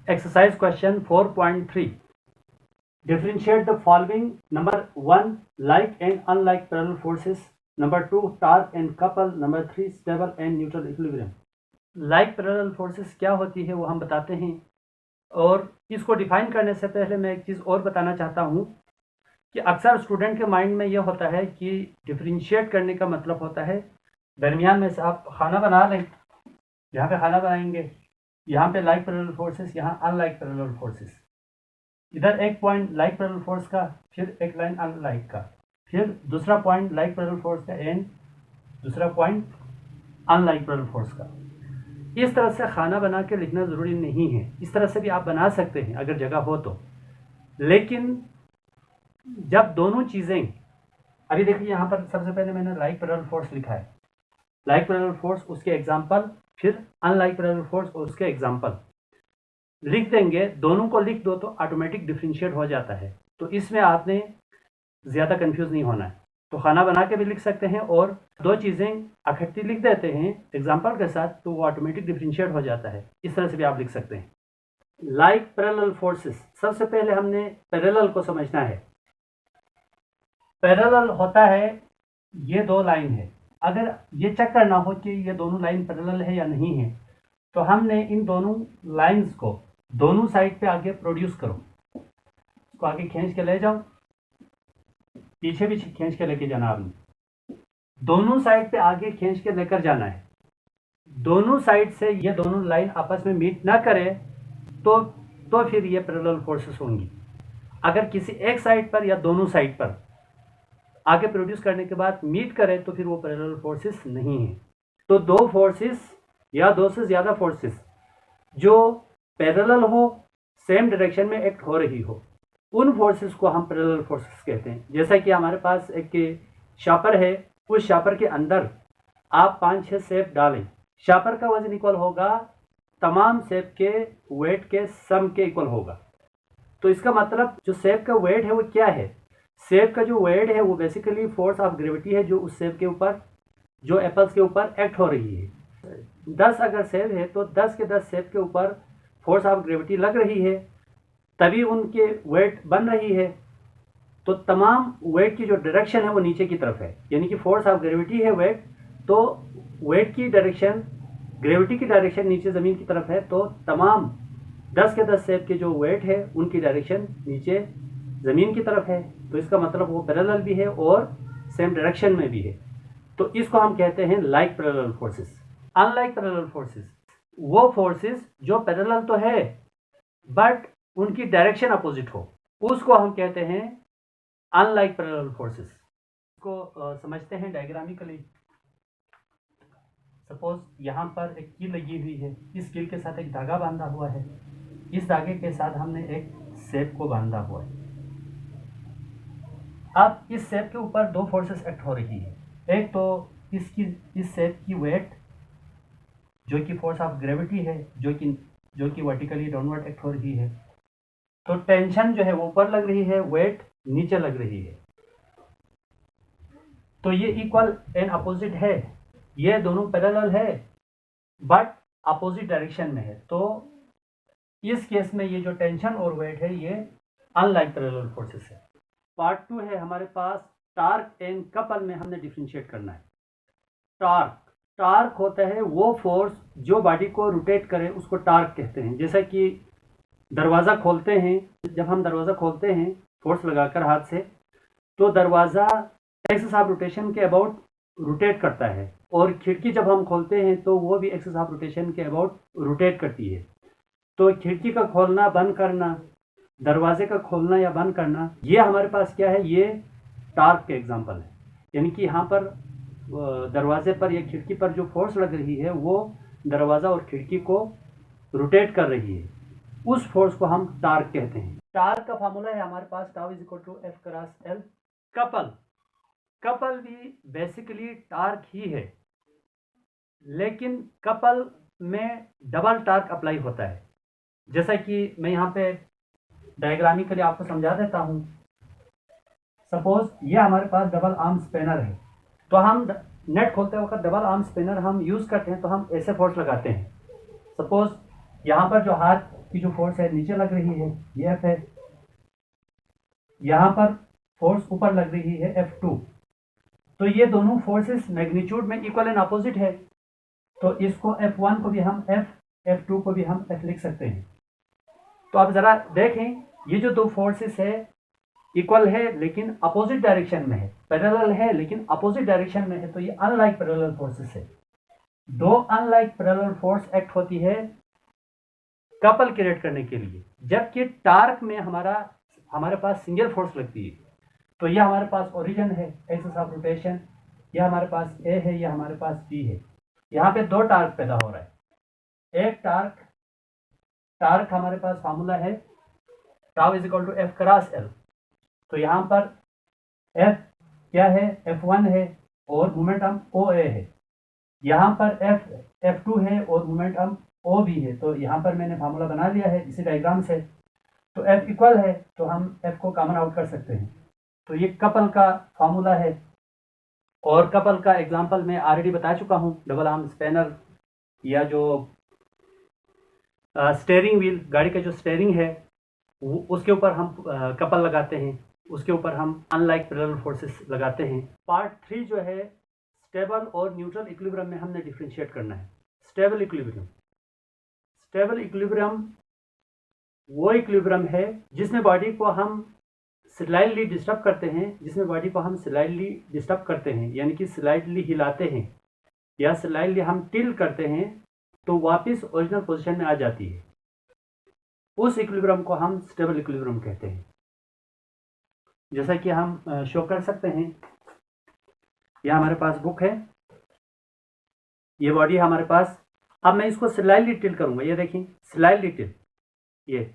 Exercise question 4.3. Differentiate the following. Number 1, like and unlike parallel forces. Number 2, torque and couple. Number 3, stable and neutral equilibrium. Like parallel forces क्या होती है वो हम बताते हैं, और इसको डिफाइन करने से पहले मैं एक चीज़ और बताना चाहता हूँ कि अक्सर स्टूडेंट के माइंड में ये होता है कि डिफरेंशिएट करने का मतलब होता है दरमियान में से आप खाना बना लें, यहाँ पे खाना बनाएंगे, यहाँ पे लाइक पैरेलल फोर्सेस, यहाँ अनलाइक पैरेलल फोर्सेस, इधर एक पॉइंट लाइक पैरेलल फोर्स का, फिर एक लाइन अनलाइक का, फिर दूसरा पॉइंट लाइक पैरेलल फोर्स का एंड दूसरा पॉइंट अनलाइक पैरेलल फोर्स का। इस तरह से खाना बना के लिखना ज़रूरी नहीं है, इस तरह से भी आप बना सकते हैं अगर जगह हो तो। लेकिन जब दोनों चीज़ें, अभी देखिए यहाँ पर सबसे पहले मैंने लाइक पैरेलल फोर्स लिखा है, लाइक पैरेलल फोर्स उसके एग्जाम्पल, फिर अनलाइक पैरेलल फोर्स उसके एग्जाम्पल लिख देंगे, दोनों को लिख दो तो ऑटोमेटिक डिफरेंशिएट हो जाता है। तो इसमें आपने ज़्यादा कंफ्यूज नहीं होना है। तो खाना बना के भी लिख सकते हैं और दो चीज़ें इकट्ठी लिख देते हैं एग्जाम्पल के साथ, तो वो ऑटोमेटिक डिफरेंशिएट हो जाता है। इस तरह से भी आप लिख सकते हैं। लाइक पैरेलल फोर्सेस, सबसे पहले हमने पैरेलल को समझना है। पैरेलल होता है ये दो लाइन है, अगर ये चेक करना हो कि ये दोनों लाइन पैरेलल है या नहीं है, तो हमने इन दोनों लाइंस को दोनों साइड पे आगे प्रोड्यूस करो, इसको आगे खींच के ले जाओ, पीछे भी खींच के लेके जाना, आपने दोनों साइड पे आगे खींच के लेकर जाना है। दोनों साइड से ये दोनों लाइन आपस में मीट ना करे तो फिर ये पैरेलल फोर्सेस होंगी। अगर किसी एक साइड पर या दोनों साइड पर आगे प्रोड्यूस करने के बाद मीट करे तो फिर वो पैरेलल फोर्सेस नहीं है। तो दो फोर्सेस या दो से ज़्यादा फोर्सेस जो पैरेलल हो, सेम डायरेक्शन में एक्ट हो रही हो, उन फोर्सेस को हम पैरेलल फोर्सेस कहते हैं। जैसा कि हमारे पास एक शापर है, उस शापर के अंदर आप 5-6 सेप डालें, शापर का वजन इक्वल होगा तमाम सेप के वेट के सम के इक्वल होगा। तो इसका मतलब जो सेप का वेट है वो क्या है? सेप का जो वेट है वो बेसिकली फोर्स ऑफ ग्रेविटी है जो उस सेप के ऊपर, जो एप्पल्स के ऊपर एक्ट हो रही है। 10 अगर सेप है तो 10 के 10 सेप के ऊपर फोर्स ऑफ ग्रेविटी लग रही है, तभी उनके वेट बन रही है। तो तमाम वेट की जो डायरेक्शन है वो नीचे की तरफ है, यानी कि फोर्स ऑफ ग्रेविटी है वेट, तो वेट की डायरेक्शन, ग्रेविटी की डायरेक्शन नीचे ज़मीन की तरफ है, तो तमाम 10 के 10 सेप के जो वेट है उनकी डायरेक्शन नीचे ज़मीन की तरफ है। तो इसका मतलब वो पैरेलल भी है और सेम डायरेक्शन में भी है। तो इसको हम कहते हैं like parallel forces. Unlike parallel forces, वो फोर्सेस जो पैरेलल तो है बट उनकी डायरेक्शन अपोजिट हो, उसको हम कहते हैं अनलाइक पैरेलल फोर्सेस। इसको समझते हैं डायग्रामिकली। सपोज यहाँ पर एक कील लगी हुई है, इस कील के साथ एक धागा बांधा हुआ है, इस धागे के साथ हमने एक सेप को बांधा हुआ है। अब इस सेप के ऊपर दो फोर्सेस एक्ट हो रही है, एक तो इस सेप की वेट जो कि फोर्स ऑफ ग्रेविटी है, जो कि वर्टिकली डाउनवर्ड एक्ट हो रही है, तो टेंशन जो है वो ऊपर लग रही है, वेट नीचे लग रही है। तो ये इक्वल एंड अपोजिट है, ये दोनों पैरेलल है बट अपोजिट डायरेक्शन में है। तो इस केस में ये जो टेंशन और वेट है ये अनलाइक पैरेलल फोर्सेस है। पार्ट 2 है हमारे पास, टार्क एंड कपल में हमने डिफरेंशिएट करना है। टार्क होता है वो फोर्स जो बॉडी को रोटेट करे, उसको टार्क कहते हैं। जैसा कि दरवाज़ा खोलते हैं, जब हम दरवाज़ा खोलते हैं फोर्स लगाकर हाथ से, तो दरवाज़ा एक्सिस ऑफ रोटेशन के अबाउट रोटेट करता है, और खिड़की जब हम खोलते हैं तो वो भी एक्सिस ऑफ रोटेशन के अबाउट रोटेट करती है। तो खिड़की का खोलना बंद करना, दरवाजे का खोलना या बंद करना, ये हमारे पास क्या है, ये टार्क के एग्जाम्पल है। यानी कि यहाँ पर दरवाजे पर या खिड़की पर जो फोर्स लग रही है वो दरवाज़ा और खिड़की को रोटेट कर रही है, उस फोर्स को हम टार्क कहते हैं। टार्क का फार्मूला है हमारे पास tau is equal to F cross L. Couple भी बेसिकली टार्क ही है, लेकिन कपल में डबल टार्क अप्लाई होता है। जैसा कि मैं यहाँ पे डायग्रामिकली आपको समझा देता हूँ। सपोज ये हमारे पास डबल आर्म स्पेनर है, तो हम नेट खोलते वक्त डबल आर्म स्पिनर हम यूज़ करते हैं तो हम ऐसे फोर्स लगाते हैं। सपोज यहाँ पर जो हाथ की जो फोर्स है नीचे लग रही है, ये F है। यहाँ पर फोर्स ऊपर लग रही है F2। तो ये दोनों फोर्सेस मैग्नीट्यूड में इक्वल एंड अपोजिट है, तो इसको F1 को भी हम F, F2 को भी हम F लिख सकते हैं। तो आप ज़रा देखें, ये जो दो फोर्सेस है इक्वल है लेकिन अपोजिट डायरेक्शन में है, पैरेलल है लेकिन अपोजिट डायरेक्शन में है, तो ये अनलाइक पैरेलल फोर्सेस है। दो अनलाइक पैरेलल फोर्स एक्ट होती है कपल क्रिएट करने के लिए, जबकि टार्क में हमारे पास सिंगल फोर्स लगती है। तो यह हमारे पास ओरिजिन है, एक्सिस ऑफ रोटेशन, यह हमारे पास ए है, यह हमारे पास बी है। यहाँ पे दो टार्क पैदा हो रहा है। एक टार्क हमारे पास फार्मूला है tau is equal to F cross L. तो यहाँ पर एफ क्या है, F1 है और मोमेंटम OA है। यहाँ पर F2 है और मोमेंटम OB है। तो यहाँ पर मैंने फार्मूला बना लिया है इसी डायग्राम से। तो F इक्वल है तो हम F को कॉमन आउट कर सकते हैं। तो ये कपल का फार्मूला है, और कपल का एग्जांपल मैं ऑलरेडी बता चुका हूँ। डबल आर्म स्पैनर या जो स्टेयरिंग व्हील, गाड़ी का जो स्टेयरिंग है उसके ऊपर हम कपल लगाते हैं, उसके ऊपर हम अनलाइक पैरेलल फोर्सेस लगाते हैं। पार्ट 3 जो है स्टेबल और न्यूट्रल इक्विलिब्रियम में हमने डिफरेंशिएट करना है। स्टेबल इक्विलिब्रियम वो इक्विलिब्रियम है जिसमें बॉडी को हम स्लाइडली डिस्टर्ब करते हैं, यानी कि स्लाइडली हिलाते हैं या स्लाइडली हम टिल्ट करते हैं तो वापस ओरिजिनल पोजीशन में आ जाती है। उस इक्विलिब्रियम को हम स्टेबल इक्विलिब्रियम कहते हैं। जैसा कि हम शो कर सकते हैं, यह हमारे पास बुक है, ये बॉडी हमारे पास। अब मैं इसको स्लाइडली टिल्ट करूंगा, ये देखिए स्लाइडली टिल्ट, ये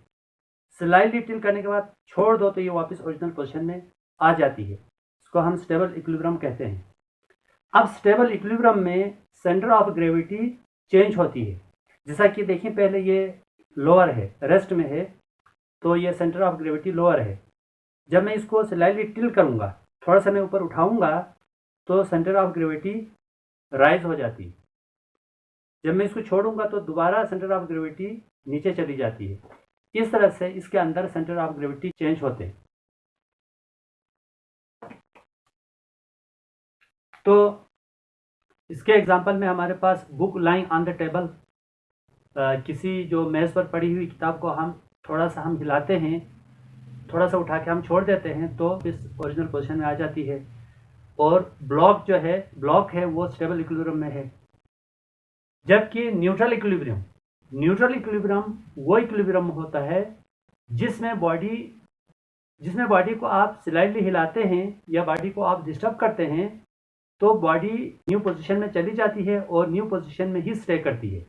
स्लाइडली टिल्ट करने के बाद छोड़ दो तो ये वापस ओरिजिनल पोजीशन में आ जाती है। इसको हम स्टेबल इक्विलिब्रियम कहते हैं। अब स्टेबल इक्विलिब्रियम में सेंटर ऑफ ग्रेविटी चेंज होती है। जैसा कि देखिए पहले ये लोअर है, रेस्ट में है, तो ये सेंटर ऑफ ग्रेविटी लोअर है। जब मैं इसको स्लाइडली टिल्ट करूंगा, थोड़ा सा मैं ऊपर उठाऊंगा तो सेंटर ऑफ ग्रेविटी राइज हो जाती है। जब मैं इसको छोड़ूंगा तो दोबारा सेंटर ऑफ ग्रेविटी नीचे चली जाती है। इस तरह से इसके अंदर सेंटर ऑफ ग्रेविटी चेंज होते हैं। तो इसके एग्जांपल में हमारे पास book lying on the table, किसी जो मेज पर पड़ी हुई किताब को हम थोड़ा सा हम हिलाते हैं, थोड़ा सा उठा के हम छोड़ देते हैं तो इस ओरिजिनल पोजीशन में आ जाती है। और ब्लॉक है वो स्टेबल इक्विलिब्रियम में है। जबकि न्यूट्रल इक्विलिब्रियम वो इक्विलिब्रियम होता है जिसमें बॉडी को आप स्लाइडली हिलाते हैं या बॉडी को आप डिस्टर्ब करते हैं तो बॉडी न्यू पोजीशन में चली जाती है और न्यू पोजीशन में ही स्टे करती है,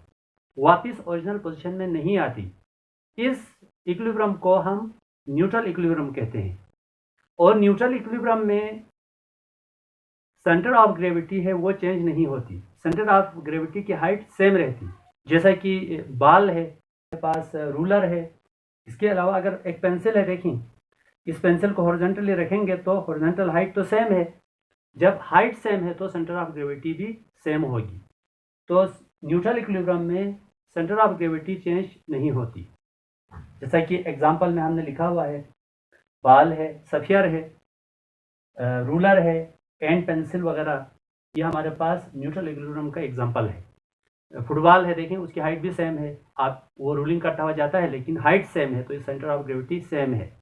वापस ओरिजिनल पोजीशन में नहीं आती। इस इक्विलिब्रियम को हम न्यूट्रल इक्विलिब्रियम कहते हैं। और न्यूट्रल इक्विलिब्रियम में सेंटर ऑफ ग्रेविटी है वो चेंज नहीं होती, सेंटर ऑफ ग्रेविटी की हाइट सेम रहती। जैसा कि बाल है, मेरे पास रूलर है, इसके अलावा अगर एक पेंसिल है, देखें इस पेंसिल को हॉरिजॉन्टली रखेंगे तो हॉरिजॉन्टल हाइट तो सेम है। जब हाइट सेम है तो सेंटर ऑफ ग्रेविटी भी सेम होगी। तो न्यूट्रल इक्विलिब्रियम में सेंटर ऑफ ग्रेविटी चेंज नहीं होती। जैसा कि एग्जांपल में हमने लिखा हुआ है, बाल है, सफियर है, रूलर है, एंड पेंसिल वगैरह, ये हमारे पास न्यूट्रल इक्विलिब्रियम का एग्जांपल है। फुटबॉल है, देखें उसकी हाइट भी सेम है, आप वो रूलिंग करता हुआ जाता है लेकिन हाइट सेम है तो सेंटर ऑफ ग्रेविटी सेम है।